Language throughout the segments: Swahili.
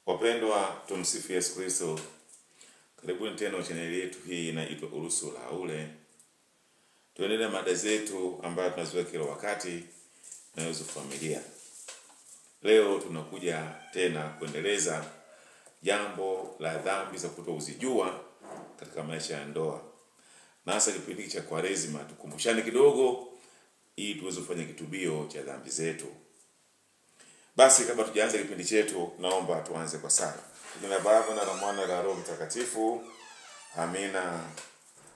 Wapendwa, tumsifu Yesu Kristo. Karibuni tena chaneli yetu hii inaitwa Urusu la Ule. Tuendelee mada zetu ambayo tunaziweka kila wakati na familia. Leo tunakuja tena kuendeleza jambo la dhambi za kutozijua katika maisha ya ndoa. Na hasa kipindi cha Kwaresima tukumbushane kidogo ili tuweze kufanya kitubio cha dhambi zetu. Basi kabla tujaanza kipindi chetu, naomba tuanze kwa sala. Jina la Baba na la Mwana na la Roho Mtakatifu. Amina.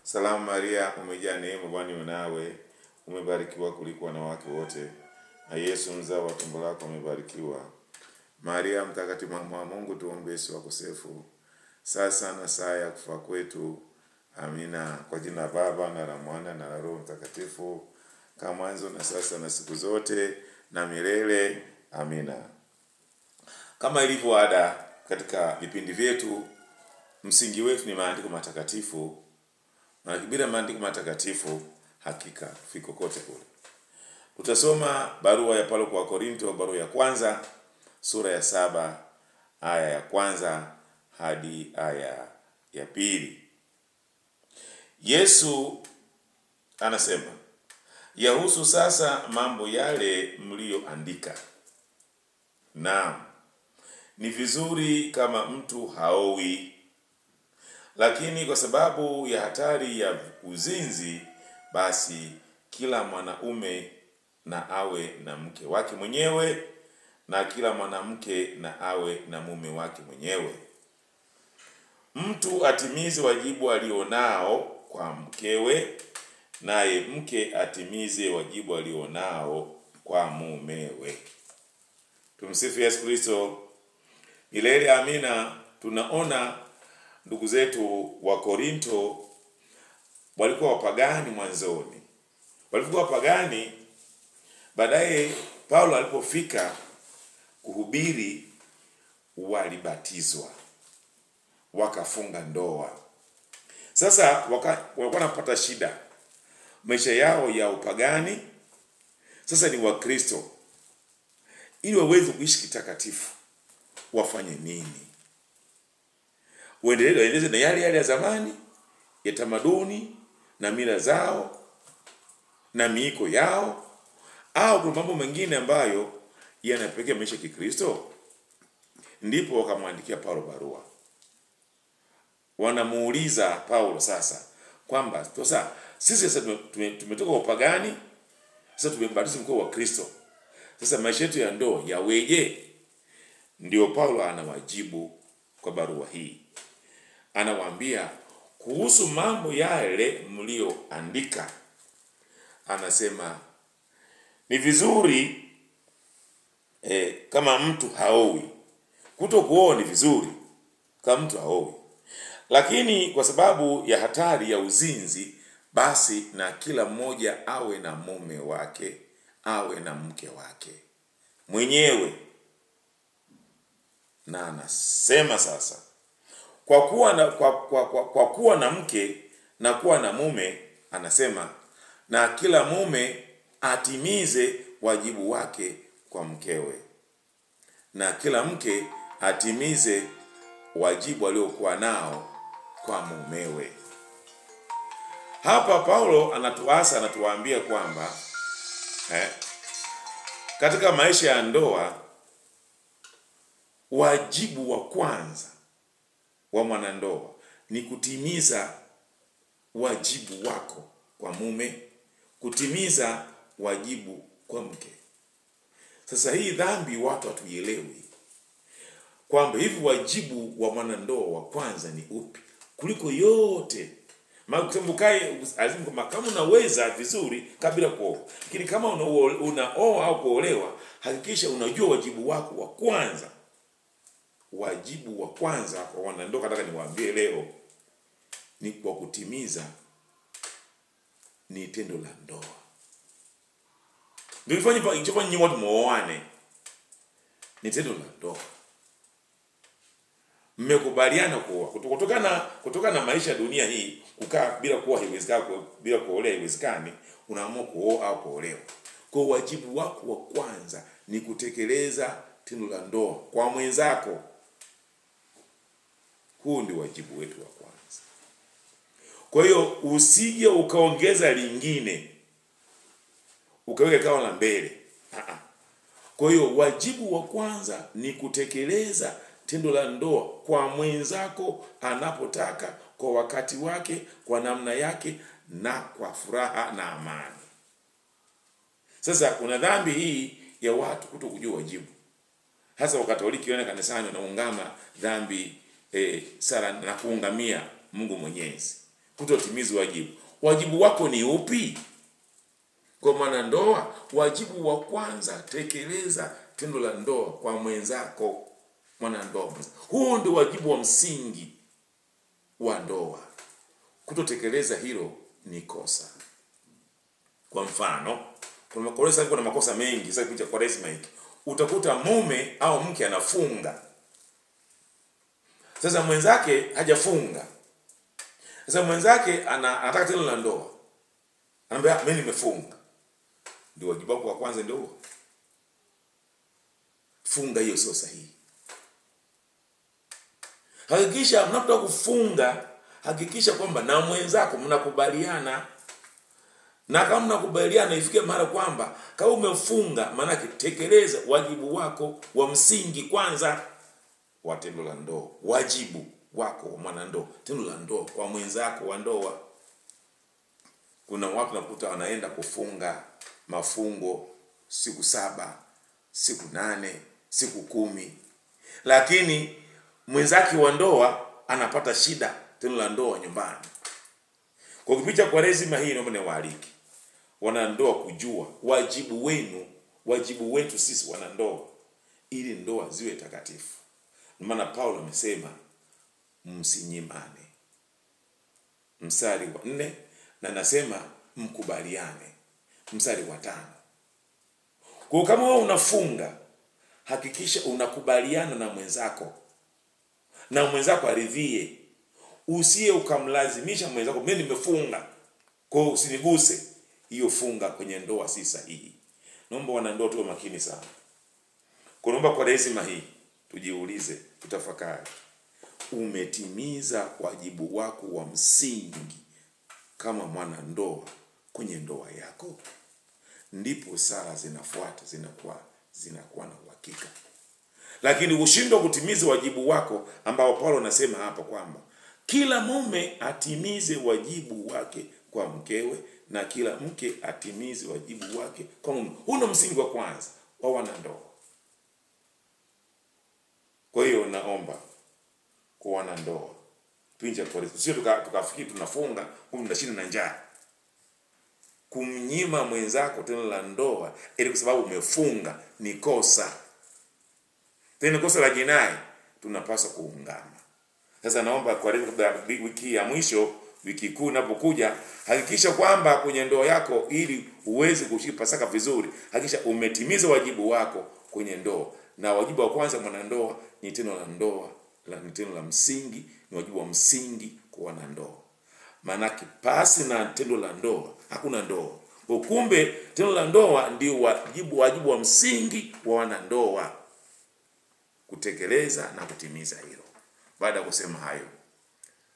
Salamu Maria, umejaa neema, Bwana yu nawe, umebarikiwa kuliko wanawake wote, na Yesu mzao wa tumbo lako umebarikiwa. Maria mtakatifu mama wa Mungu, tuombee sisi wakosefu, sasa na saa ya kufa kwetu. Amina. Kwa jina la Baba na la Mwana na la Roho Mtakatifu, kama mwanzo na sasa na siku zote na milele. Amina. Kama ilivyo ada katika vipindi vyetu, msingi wetu ni maandiko matakatifu. Na bila maandiko matakatifu hakika fiko kote kule. Tutasoma barua ya Paulo kwa Korinto, barua ya kwanza, sura ya 7, aya ya kwanza hadi aya ya 2. Yesu anasema, yahusu sasa mambo yale mlioandika. Naam, ni vizuri kama mtu haowi, lakini kwa sababu ya hatari ya uzinzi, basi kila mwanaume na awe na mke wake mwenyewe, na kila mwanamke na awe na mume wake mwenyewe. Mtu atimize wajibu alionao kwa mkewe, naye mke atimize wajibu alionao kwa mumewe. Tumsifu Yesu Kristo. Milele amina. Tunaona ndugu zetu wa Korinto walikuwa wapagani mwanzoni. Walikuwa wapagani, baadaye Paulo alipofika kuhubiri walibatizwa, wakafunga ndoa. Sasa walikuwa wanapata shida. Maisha yao ya upagani sasa ni Wakristo. Ili waweze kuishi kitakatifu, wafanye nini? Waendeleze na yale ya zamani ya tamaduni na mila zao na miiko yao, au kuna mambo mengine ambayo yanapelekea maisha ya Kikristo? Ndipo wakamwandikia Paulo barua. Wanamuuliza Paulo sasa kwamba sasa sisi sasa tumetoka upagani, sasa tumebatizwa mkoa wa Kristo. Sasa maisha yetu ya ndoa yaweje? Ndio Paulo anawajibu kwa barua hii. Anawaambia kuhusu mambo yale mlioandika. Anasema ni vizuri kama mtu haowi. Kutokuoa ni vizuri kama mtu haowi, lakini kwa sababu ya hatari ya uzinzi, basi na kila mmoja awe na mume wake, awe na mke wake mwenyewe. Na anasema sasa, kwa kuwa na mke na kuwa na mume, anasema na kila mume atimize wajibu wake kwa mkewe, na kila mke atimize wajibu aliokuwa nao kwa mumewe. Hapa Paulo anatuambia kwamba katika maisha ya ndoa, wajibu wa kwanza wa mwanandoa ni kutimiza wajibu wako kwa mume, kutimiza wajibu kwa mke. Sasa hii dhambi watu hatuielewi kwamba hivi wajibu wa mwanandoa wa kwanza ni upi kuliko yote. Kama unaweza vizuri kabla kuoa, lakini kama unaoa au kuolewa, hakikisha unajua wajibu wako wa kwanza. Wajibu wa kwanza kwa wanandoa, nataka niwaambie leo, ni kwa kutimiza ni tendo la ndoa. Ndio ifanye nyinyi watu muoane, ni tendo la ndoa. Mmekubaliana kuoa. Kutokana na maisha ya dunia hii, kukaa bila kuoa haiwezekani, bila kuolewa haiwezekani, unaamua kuoa au kuolewa. Kwa wajibu wako wa kwanza ni kutekeleza tendo la ndoa kwa mwenzako. Huu ndio wajibu wetu wa kwanza. Kwa hiyo usije ukaongeza lingine ukaweka kawa la mbele. Kwa hiyo wajibu wa kwanza ni kutekeleza tendo la ndoa kwa mwenzako anapotaka, kwa wakati wake, kwa namna yake, na kwa furaha na amani. Sasa kuna dhambi hii ya watu kutokujua wajibu. Hasa Wakatoliki wana kanisani wanaungama dhambi sala na kuungamia Mungu Mwenyezi, kutotimiza wajibu. Wajibu wako ni upi? Kwa maana ndoa, wajibu wa kwanza, tekeleza tendo la ndoa kwa mwenzako, mwana ndoa. Huo ndio wajibu wa msingi wa ndoa. Kutotekeleza hilo ni kosa. Kwa mfano, kuna makosa mengi sasa kuja kwa Kwaresima hiki. Utakuta mume au mke anafunga. Sasa mwenzake hajafunga. Sasa mwenzake anataka tendo la ndoa. Anambia mimi nimefunga. Ndio wajibu wako wa kwanza ndio huo. Funga hiyo sio sahihi. Hakikisha mnapotaka kufunga, hakikisha kwamba na mwenzako mnakubaliana. Na kama mnakubaliana ifike mara kwamba kama umefunga, maana tekeleza wajibu wako wa msingi kwanza wa tendo la ndoa. Wajibu wako wa mwanandoa, tendo la ndoa kwa mwenzako wa ndoa. Kuna watu nakuta wanaenda kufunga mafungo siku 7, siku 8, siku 10. Lakini mwenzake wa ndoa anapata shida tendo la ndoa nyumbani. Kwa kupitia Kwaresima hii naomba niwaalike wanandoa kujua wajibu wenu, wajibu wetu sisi wanandoa, ili ndoa ziwe takatifu. Maana Paulo amesema msinyimane. Mstari wa 4 na nasema mkubaliane. Mstari wa 5. Kwa kama wewe unafunga, hakikisha unakubaliana na mwenzako. Na mwenzako aridhie. Usiye ukamlazimisha mwenzako, mimi nimefunga, kwa hiyo usiniguse. Hiyo funga kwenye ndoa si sahihi. Naomba wanandoa tuwe makini sana. Kuomba Kwaresima hii tujiulize, tutafakari. Umetimiza wajibu wako wa msingi kama mwanandoa kwenye ndoa yako? Ndipo sala zinafuata zinakuwa na uhakika. Lakini ushindwa kutimiza wajibu wako, ambao Paulo anasema hapa kwamba kila mume atimize wajibu wake kwa mkewe na kila mke atimize wajibu wake kwa mume. Huo msingi wa kwanza wa wanandoa. Kwa hiyo naomba kwa wanandoa tuinje kwa Yesu. Sio tukafikiri tunafunga kumbe tunashinda na njaa. Kumnyima mwenzako tendo la ndoa ili kwa sababu umefunga ni kosa. Tena kosa la jinai, tunapaswa kuungama. Sasa naomba kwa wiki ya mwisho, wiki kuu inapokuja, hakikisha kwamba kwenye ndoa yako, ili uweze kushika Pasaka vizuri, hakikisha umetimiza wajibu wako kwenye ndoa. Na wajibu wa kwanza mwanandoa ni tendo la ndoa, ni tendo la msingi, ni wajibu wa msingi kwa wanandoa. Maana pasi na tendo la ndoa hakuna ndoa. Kwa kumbe tendo la ndoa ndio wajibu wa msingi wa wanandoa, kutekeleza na kutimiza hilo. Baada ya kusema hayo,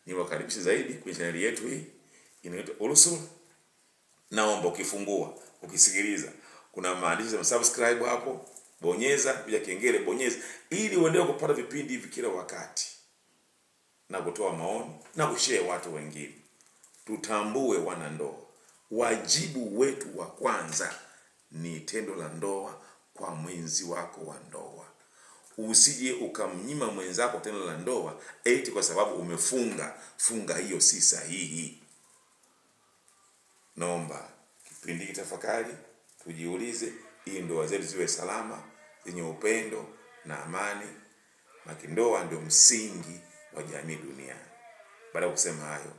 niwakaribisha zaidi kwenye channel yetu hii inaitwa Urusula. Naomba ukifungua, ukisikiliza, kuna maandishi ya subscribe hapo, bonyeza, kuja kengele bonyeza, ili uendelee kupata vipindi hivi kila wakati, na kutoa maoni na kushare watu wengine. Tutambue wanandoa, wajibu wetu wa kwanza ni tendo la ndoa kwa mwenzi wako wa ndoa. Usije ukamnyima mwenzako tendo la ndoa eti kwa sababu umefunga. Funga hiyo si sahihi. Naomba kipindi kitafakari, tujiulize, ili ndoa zetu ziwe salama, zenye upendo na amani. Na ndoa ndio msingi wa jamii duniani. Baada ya kusema hayo,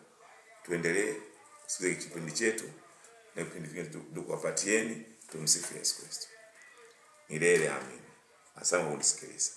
tuendelee kusikiliza kipindi chetu na kipindi vingine tukawapatieni. Tumsifu Yesu Kristo. Milele amina. Asante kwa kunisikiliza.